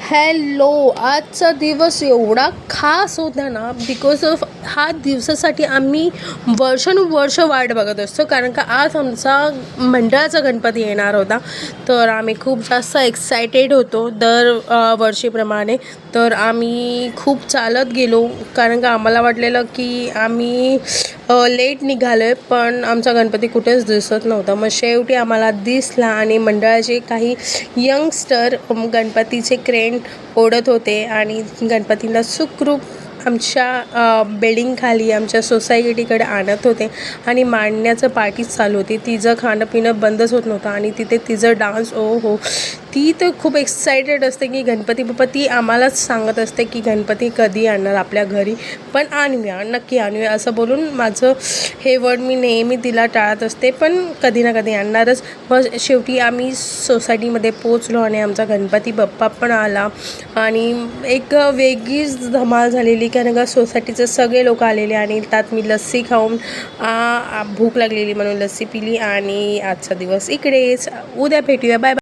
Hello, आजचा दिवस एवढा खास होता ना, बिकॉज ऑफ ह्या दिवसासाठी आम्ही वर्षानुवर्ष वाट बघत असतो. कारण का आज आमचा मंडळाचा गणपती येणार होता. तर आम्ही खूप जास्त एक्सायटेड होतो वर्षीप्रमाणे. तर आम्ही खूप चालत गेलो, कारण का आम्हाला वाटलेलं की आम्ही लेट निघालो आहे, पण आमचा गणपती कुठेच दिसत नव्हता. मग शेवटी आम्हाला दिसला आणि मंडळाचे काही यंगस्टर गणपतीचे क्रेन ओढत होते आणि गणपतीला सुखरूप आमच्या बिल्डिंगखाली आमच्या सोसायटीकडे आणत होते आणि मांडण्याचं पार्टीच चालू होती. तिचं खाणं पिणं बंदच होत नव्हतं आणि तिथे तिचं डान्स, ओ हो, ती तर खूप एक्सायटेड असते की गणपती बाप्पा. ती आम्हालाच सांगत असते की गणपती कधी आणणार आपल्या घरी, पण आणूया, नक्की आणूया असं बोलून माझं हे वर्ड मी नेहमी तिला टाळत असते, पण कधी ना कधी आणणारच. मग शेवटी आम्ही सोसायटीमध्ये पोचलो आणि आमचा गणपती बाप्पा पण आला आणि एक वेगळीच धमाल झालेली. कारण का सोसायटीचे सगळे लोक आलेले आणि त्यात मी लस्सी खाऊन भूक लागलेली म्हणून लस्सी पिली आणि आजचा दिवस इकडेच. उद्या भेटूया. Bye bye.